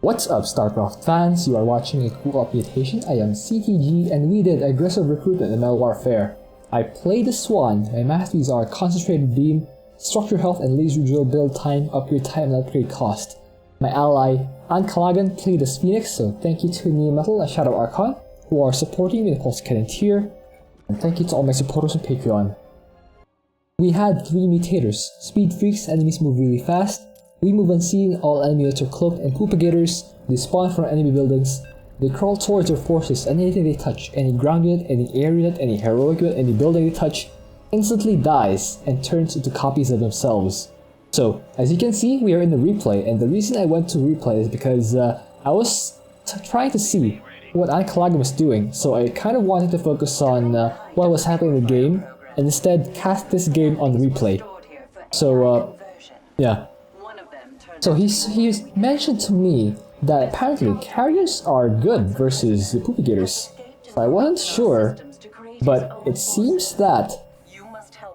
What's up, Starcraft fans? You are watching a cool Mutation. I am CTG, and we did aggressive recruitment in Metal Warfare. I played the Swan. My masteries are Concentrated Beam, Structure Health, and Laser Drill build time, and upgrade cost. My ally, Ankalagan, played as Phoenix, so thank you to Neo Metal and Shadow Archon, who are supporting me in the Pulse Cannon tier, and thank you to all my supporters on Patreon. We had 3 Mutators. Speed Freaks, enemies move really fast. We move unseen, all enemy units are cloaked, and Propagators. They spawn from enemy buildings. They crawl towards their forces, and anything they touch, any ground unit, any air unit, any heroic unit, any building they touch, instantly dies and turns into copies of themselves. So, as you can see, we are in the replay, and the reason I went to replay is because I was trying to see what Ankalagan was doing, so I kind of wanted to focus on what was happening in the game, and instead cast this game on replay. So, yeah. So he mentioned to me that apparently carriers are good versus the Propagators. So I wasn't sure, but it seems that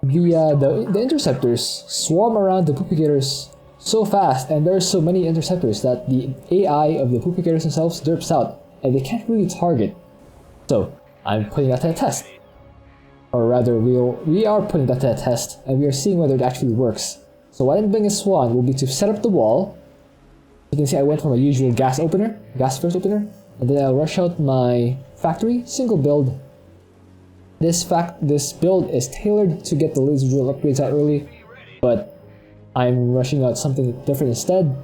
the interceptors swarm around the Propagators so fast, and there are so many interceptors that the AI of the Propagators themselves derps out, and they can't really target. So I'm putting that to a test. Or rather, we are putting that to a test, and we are seeing whether it actually works. So what I'm doing in Swan will be to set up the wall. You can see I went from a usual gas first opener, and then I'll rush out my factory, single build. This build is tailored to get the laser drill upgrades out early, but I'm rushing out something different instead.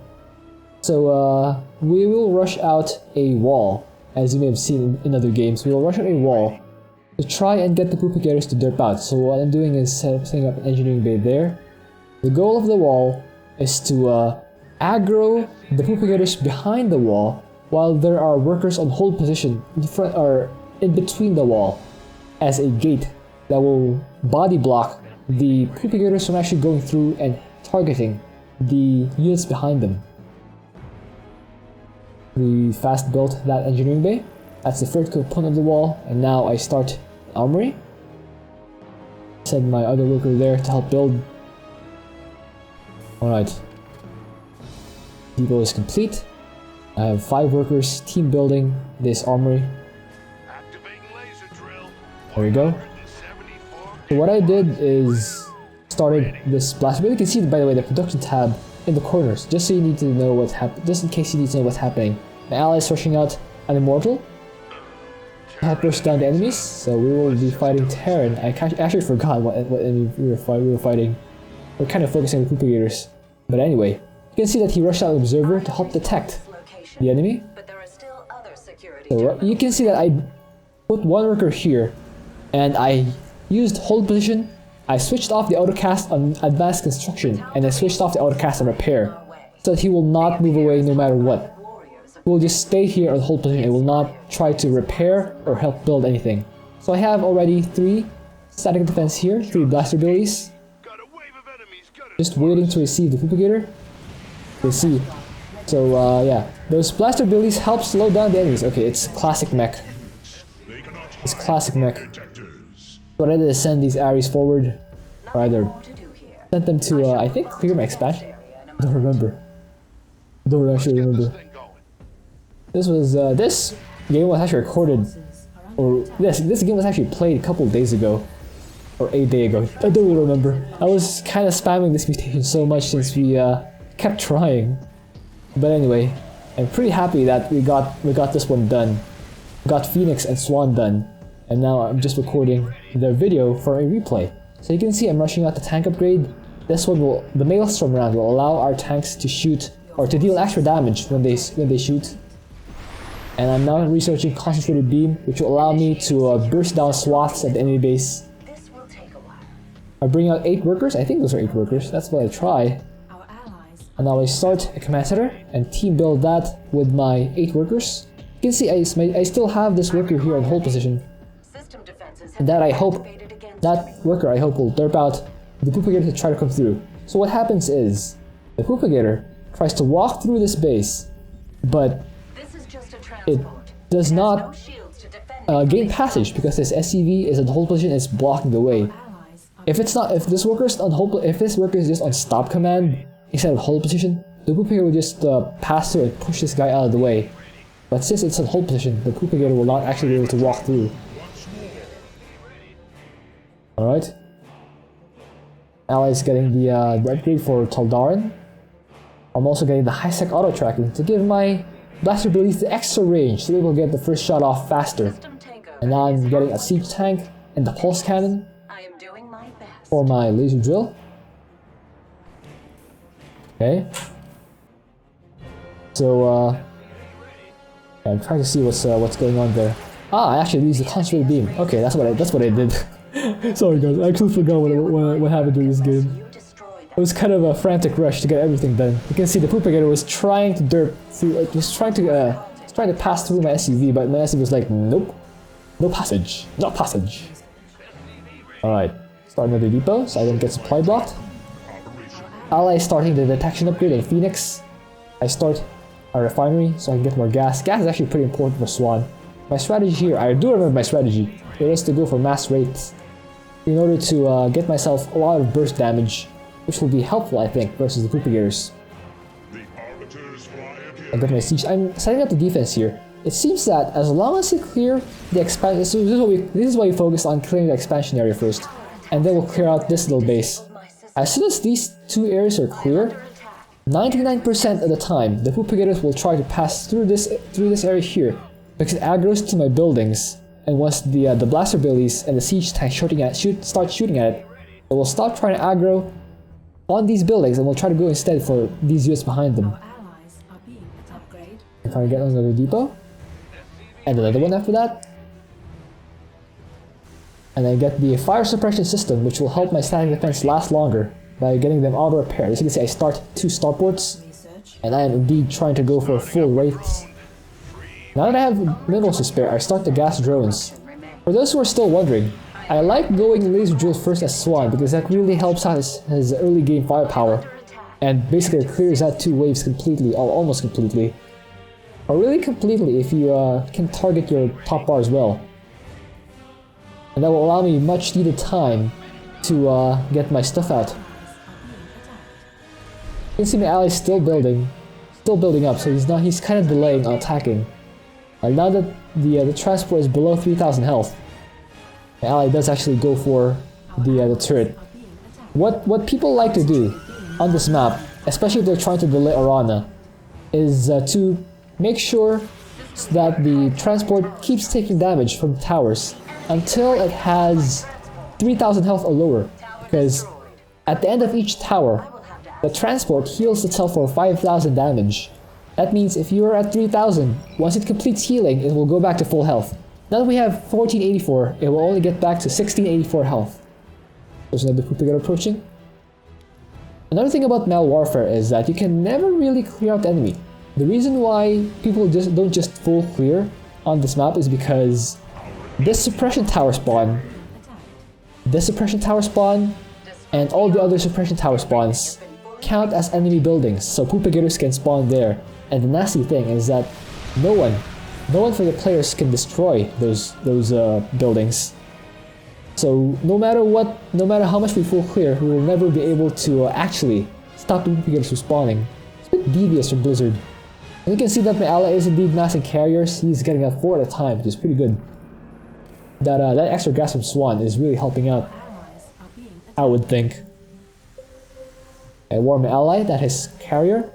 So we will rush out a wall, as you may have seen in other games. We will rush out a wall to try and get the Propagators to derp out. So what I'm doing is setting up an engineering bay there. The goal of the wall is to aggro the Propagators behind the wall while there are workers on hold position in front or in between the wall as a gate that will body block the Propagators from actually going through and targeting the units behind them. We fast built that engineering bay. That's the first component of the wall, and now I start the armory. Send my other worker there to help build. Alright, depot is complete. I have 5 workers team building this armory. There we go. So what I did is started this blast. You can see, by the way, the production tab in the corners, just so you need to know what's happening. Just in case you need to know what's happening. My ally is rushing out an immortal to help push down the enemies. So we will be fighting Terran. I actually forgot what enemy we were fighting. We're kind of focusing on the Propagators. But anyway, you can see that he rushed out an observer to help detect the enemy. So you can see that I put one worker here, and I used hold position. I switched off the autocast on advanced construction, and I switched off the autocast on repair, so that he will not move away no matter what. He will just stay here on hold position. It will not try to repair or help build anything. So I have already 3 static defense here, 3 blaster Billies. Just waiting to receive the Propagator. You see. So yeah, those blaster Billies help slow down the enemies. Okay, it's classic mech. It's classic mech. What I did is send these Ares forward, or either sent them to I think clear my expansion. I don't remember. I don't actually remember. This was this game was actually recorded, or this game was actually played a couple of days ago. Or a day ago. I don't really remember. I was kind of spamming this mutation so much since we kept trying. But anyway, I'm pretty happy that we got this one done. Got Phoenix and Swan done. And now I'm just recording the video for a replay. So you can see I'm rushing out the tank upgrade. This one will, the Maelstrom round will allow our tanks to shoot or to deal extra damage when they shoot. And I'm now researching Concentrated Beam, which will allow me to burst down swaths at the enemy base. I bring out 8 workers. I think those are 8 workers. That's what I try. And now I start a command center and team build that with my 8 workers. You can see I still have this worker here in hold position. And that worker I hope will derp out the Propagator to try to come through. So what happens is the Propagator tries to walk through this base, but it does not gain passage because this SCV is in hold position. It's blocking the way. If this worker is just on stop command instead of hold position, the propagator will just pass through and push this guy out of the way. But since it's in hold position, the propagator will not actually be able to walk through. Alright. Allies getting the upgrade for Taldaran. I'm also getting the high-sec auto-tracking to give my blaster abilities the extra range so they will get the first shot off faster. And now I'm getting a siege tank and the pulse cannon for my laser drill. Okay. So I'm trying to see what's going on there. Ah, I actually used the concentrated beam. Okay, that's what I did. Sorry guys, I actually forgot what happened during this game. It was kind of a frantic rush to get everything done. You can see the propagator was trying to derp through, like, was trying to pass through my SCV, but my SCV was like, nope, no passage, no passage. All right, start another depot so I don't get supply blocked. Ally starting the detection upgrade in Phoenix. I start a refinery so I can get more gas. Gas is actually pretty important for Swan. My strategy here, I do remember my strategy. It is to go for mass rates in order to get myself a lot of burst damage, which will be helpful, I think, versus the propagators. I got my siege. I'm setting up the defense here. It seems that as long as we clear the expansion, so this is why we focus on clearing the expansion area first, and then we'll clear out this little base. As soon as these two areas are clear, 99% of the time, the propagators will try to pass through this area here, because it aggroes to my buildings. And once the blaster Billies and the siege tank start shooting at it, it will stop trying to aggro on these buildings and will try to go instead for these units behind them. I'm trying to get another depot, and another one after that, and then get the fire suppression system, which will help my static defense last longer by getting them auto repaired. As you can see, I start 2 starports, and I am indeed trying to go for a full wraith. Now that I have minerals to spare, I start the gas drones. For those who are still wondering, I like going laser drills first as Swan because that really helps out his early game firepower, and basically it clears out 2 waves completely, or almost completely. Or really completely if you can target your top bar as well. And that will allow me much needed time to get my stuff out. You can see my ally still building up, so he's kind of delaying on attacking. Now that the transport is below 3,000 health, my ally does actually go for the turret. What people like to do on this map, especially if they're trying to delay Arana, is to make sure that the transport keeps taking damage from towers until it has 3,000 health or lower, because at the end of each tower, the transport heals itself for 5,000 damage. That means if you are at 3,000, once it completes healing, it will go back to full health. Now that we have 1484, it will only get back to 1684 health. There's another propagator approaching. Another thing about Mal Warfare is that you can never really clear out the enemy. The reason why people don't just full clear on this map is because this suppression tower spawn, and all the other suppression tower spawns count as enemy buildings, so propagators can spawn there. And the nasty thing is that no one for the players can destroy those buildings. So no matter how much we full clear, we will never be able to actually stop the propagators from spawning. It's a bit devious from Blizzard. And you can see that my ally is indeed massing carriers. He's getting a 4 at a time, which is pretty good. That extra gas from Swan is really helping out, I would think. I warn my ally that his carrier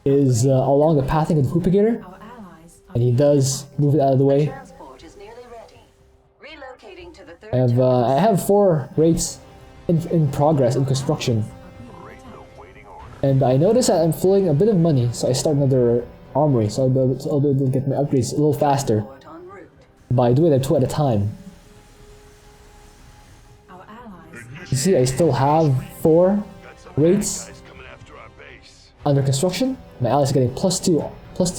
is along the pathing of the propagator, and he does move it out of the way. I have 4 rates in progress in construction, and I notice that I'm flowing a bit of money, so I start another armory, so I'll be able to get my upgrades a little faster by doing them 2 at a time. You see, I still have 4 rates under construction. My allies are getting plus two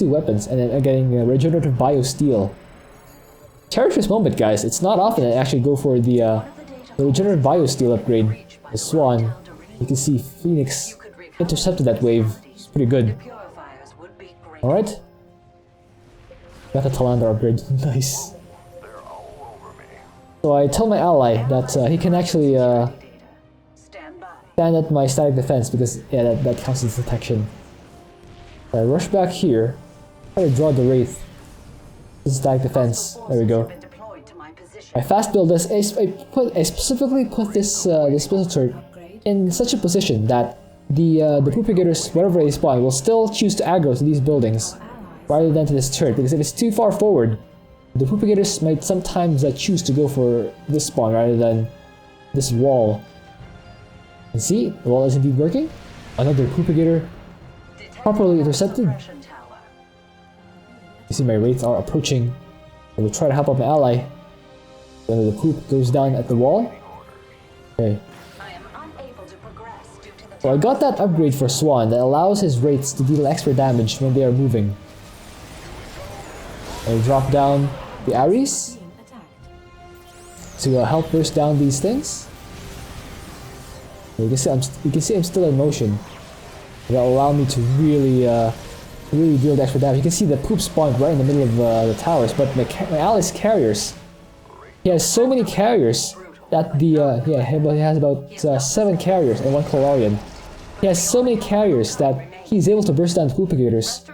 weapons, and then I'm getting regenerative biosteel. Cherish this moment, guys. It's not often I actually go for the regenerative biosteel upgrade. The Swan. You can see Phoenix intercepted that wave. It's pretty good. Alright. Got the Talander upgrade. Nice. So I tell my ally that he can actually stand at my static defense because, yeah, that counts as detection. I rush back here. Try to draw the Wraith. This is static defense. There we go. I fast build this. I specifically put this this pistol turret in such a position that the propagators, wherever they spawn, will still choose to aggro to these buildings rather than to this turret. Because if it's too far forward, the propagators might sometimes choose to go for this spawn rather than this wall. And see, the wall is indeed working. Another propagator properly intercepted. You see my wraiths are approaching. I will try to help out my ally. Then the poop goes down at the wall. Okay. So I got that upgrade for Swan that allows his wraiths to deal extra damage when they are moving. I drop down the Ares to help burst down these things. You can see I'm still in motion. That'll allow me to really deal the extra damage. You can see the poop spawned right in the middle of the towers, but my ally's carriers. He has so many carriers that the he has about 7 carriers and 1 Colorian. He has so many carriers that he's able to burst down the propagators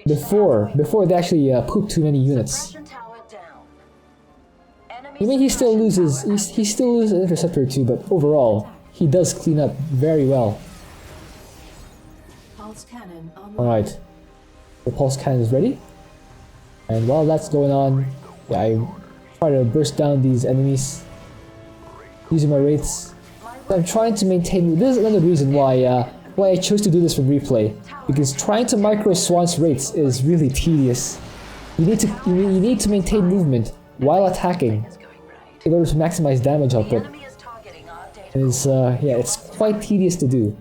before they actually poop too many units. I mean, he still loses an interceptor or 2, but overall he does clean up very well. Alright, the pulse cannon is ready, and while that's going on, yeah, I try to burst down these enemies using my wraiths. I'm trying to maintain. This is another reason why I chose to do this from replay, because trying to micro Swan's wraiths is really tedious. You need to maintain movement while attacking in order to maximize damage output. It's quite tedious to do.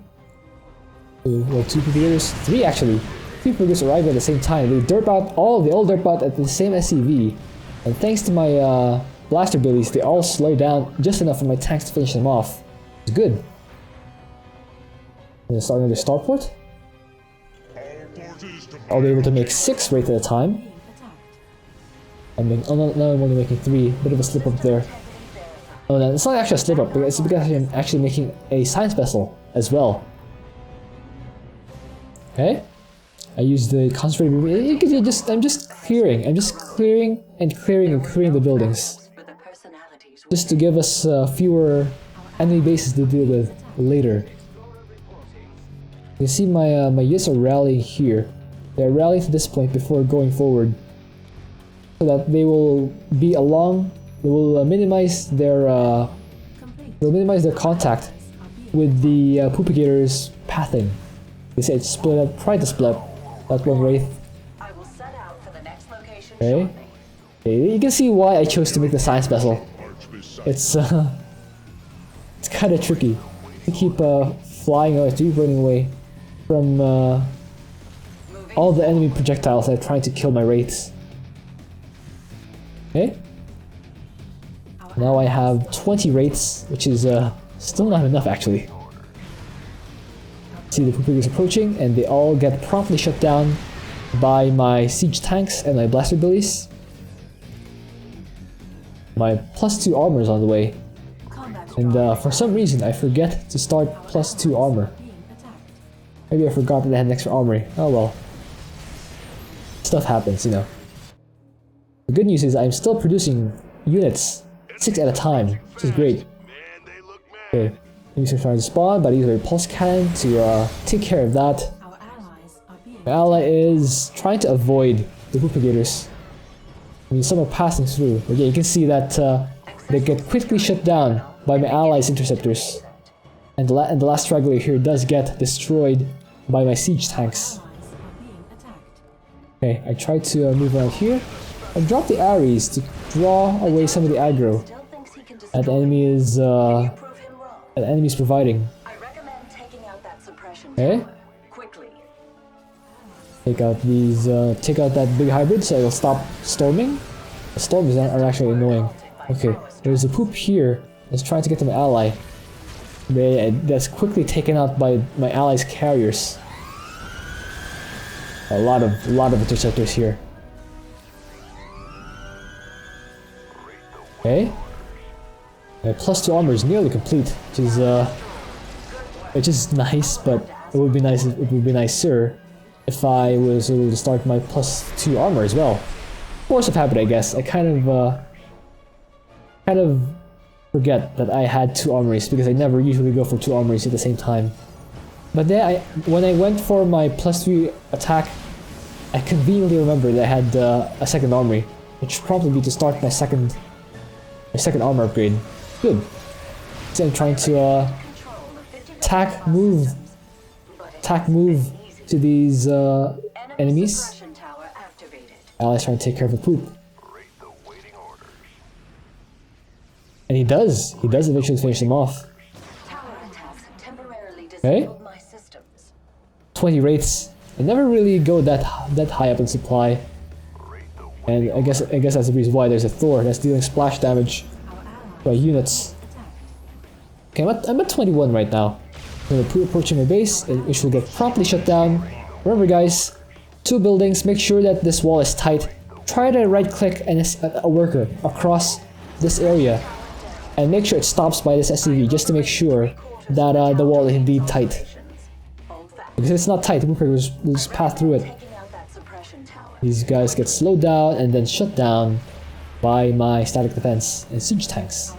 Well, 2 propagators, 3 actually. 3 propagators arrive at the same time. They all derp out at the same SCV, and thanks to my blaster billies, they all slow down just enough for my tanks to finish them off. It's good. I'm gonna start another starport. I'll be able to make 6 wraiths at a time. Now I'm only making 3. Bit of a slip up there. Oh no, it's not actually a slip up, it's because I'm actually making a science vessel as well. Okay, I use the concentrated movement. I'm just clearing and clearing the buildings, just to give us fewer enemy bases to deal with later. You see my units are rallying here. They're rallying to this point before going forward, so that they will be along. They will minimize their contact with the propagators pathing. They said try to split up that one wraith. Okay. You can see why I chose to make the science vessel. It's kind of tricky to keep flying away, running away from all the enemy projectiles that are trying to kill my wraiths. Okay. Now I have 20 wraiths, which is still not enough actually. See the propagators approaching, and they all get promptly shut down by my siege tanks and my blaster billies. My +2 armor is on the way, and for some reason I forget to start +2 armor. Maybe I forgot that I had an extra armory. Oh well. Stuff happens, you know. The good news is I'm still producing units 6 at a time, which is great. Okay. Enemies are trying to spawn, but I use a pulse cannon to take care of that. My ally is trying to avoid the propagators. I mean, some are passing through. But yeah, you can see that they get quickly shut down by my allies' interceptors. And the last straggler here does get destroyed by my siege tanks. Okay, I tried to move around here. I dropped the Ares to draw away some of the aggro that the enemy is providing. Okay. Take out that big hybrid so it'll stop storming. The storms are actually annoying. Okay, there's a poop here that's trying to get to my ally. That's quickly taken out by my ally's carriers. A lot of interceptors here. Okay. My +2 armor is nearly complete, which is nice, but it would be nicer if I was able to start my +2 armor as well. Force of habit, I guess. I kind of forget that I had 2 armories because I never usually go for 2 armories at the same time. But then when I went for my +3 attack, I conveniently remembered that I had a second armory, which should probably be to start my second armor upgrade. Good. So I'm trying to attack move to these enemies. Allies trying to take care of the poop. And he does eventually finish them off. Okay. 20 wraiths. I never really go that high up in supply. And I guess that's the reason why there's a Thor that's dealing splash damage by units. Okay, I'm at 21 right now. I'm approaching my base, which will get promptly shut down. Remember guys, 2 buildings, make sure that this wall is tight. Try to right click a worker across this area. And make sure it stops by this SCV just to make sure that the wall is indeed tight. Because if it's not tight, the Wooper will just pass through it. These guys get slowed down and then shut down by my static defense and siege tanks.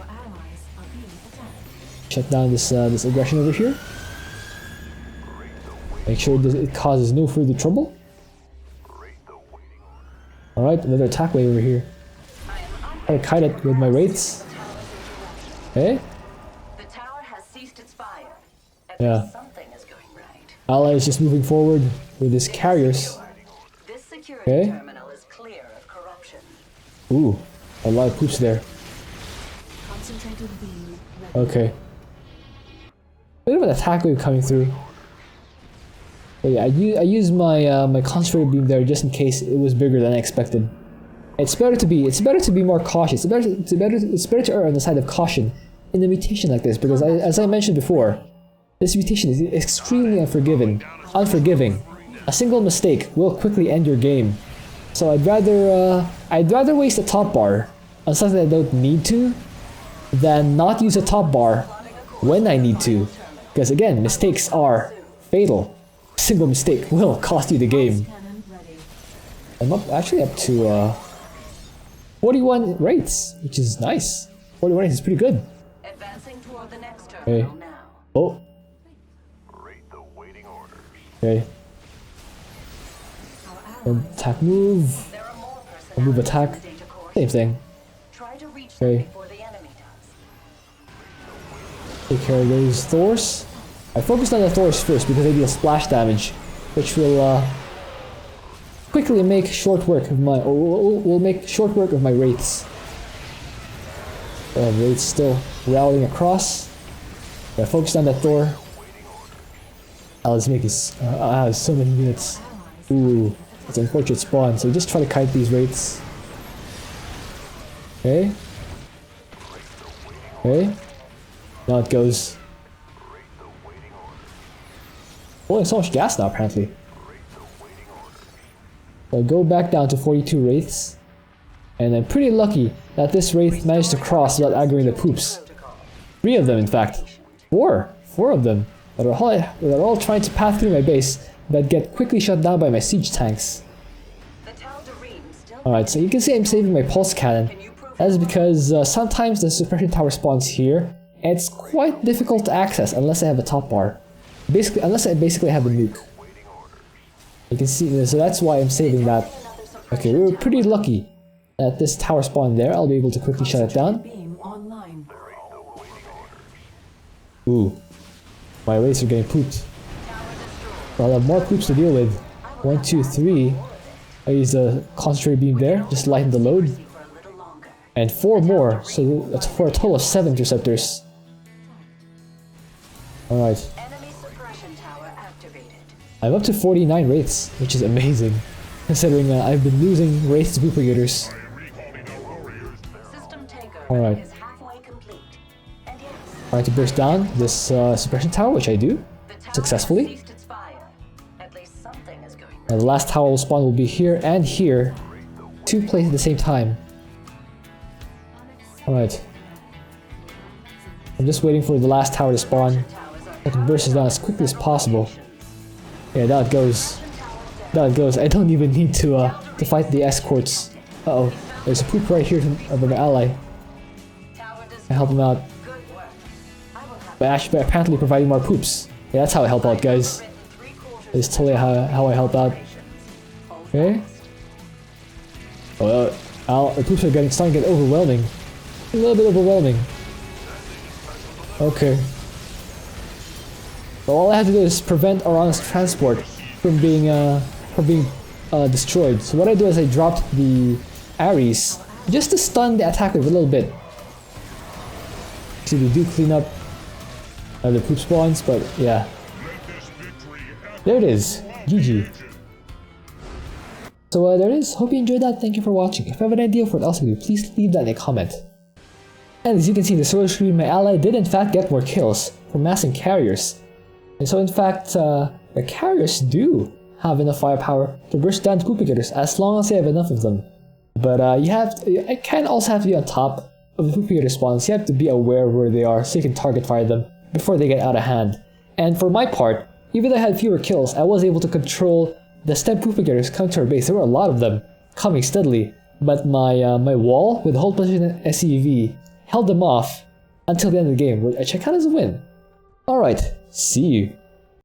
Shut down this aggression over here. Make sure it causes no further trouble. Alright, another attack wave over here. I'll kite it with my wraiths. Okay. Yeah. Ally is just moving forward with his carriers. Okay. Ooh, a lot of poops there. Okay. Bit of an attack wave coming through. But yeah, I use my my concentrated beam there just in case it was bigger than I expected. It's better to be more cautious. It's better to err on the side of caution in a mutation like this because as I mentioned before, this mutation is extremely unforgiving. A single mistake will quickly end your game. So I'd rather waste a top bar on something I don't need to than not use a top bar when I need to. Because again, mistakes are fatal. A single mistake will cost you the game. I'm actually up to 41 rates, which is nice. 41 rates is pretty good. Okay. Oh. Okay. Attack move. Move attack. Same thing. Okay. Take care of those Thors. I focused on the Thors first because they deal splash damage, which will quickly make short work of my wraiths. Wraiths still rallying across. I focused on that Thor. Let's make his so many units. Ooh, it's an unfortunate spawn. So just try to kite these wraiths. Okay. Okay. Now it goes. Oh, there's so much gas now apparently. So I'll go back down to 42 wraiths. And I'm pretty lucky that this wraith managed to cross without aggroing the poops. 3 of them in fact. 4 of them. That are all trying to pass through my base, but get quickly shut down by my siege tanks. Alright, so you can see I'm saving my pulse cannon. That is because sometimes the suppression tower spawns here, and it's quite difficult to access unless I have a top bar. Unless I basically have a nuke. You can see, so that's why I'm saving that. Okay, we were pretty lucky that this tower spawned there. I'll be able to quickly shut it down. Ooh. My wraiths are getting pooped. I'll have more poops to deal with. 1, 2, 3. I use the concentrated beam there, just lighten the load. And 4 more, so that's for a total of 7 interceptors. Alright. I'm up to 49 wraiths, which is amazing, considering I've been losing wraiths to propagators. Alright. Trying to burst down this suppression tower, which I do successfully. Now the last tower will spawn will be here and here, 2 places at the same time. Alright. I'm just waiting for the last tower to spawn. I can burst it down as quickly as possible. Yeah, down it goes. That goes. I don't even need to fight the escorts. Uh-oh. There's a poop right here of my ally. I help him out. But actually, apparently providing more poops. Yeah, that's how I help out, guys. That's totally how I help out. Okay. Oh, the poops are starting to get overwhelming. A little bit overwhelming. Okay. So all I have to do is prevent Oran's transport from being destroyed. So what I do is I dropped the Ares just to stun the attacker a little bit. See, they do clean up the poop spawns, but yeah. There it is. GG. So there it is. Hope you enjoyed that. Thank you for watching. If you have an idea for what else to do, please leave that in a comment. And as you can see in the solo screen, my ally did in fact get more kills from massing carriers. And so in fact, the carriers do have enough firepower to burst down Propagators as long as they have enough of them. But I can also have to be on top of the Propagator spawns. You have to be aware where they are so you can target fire them before they get out of hand. And for my part, even though I had fewer kills, I was able to control the stem Propagators coming to our base. There were a lot of them coming steadily, but my wall with hold position and SEV held them off until the end of the game, which I count as a win. Alright, see you.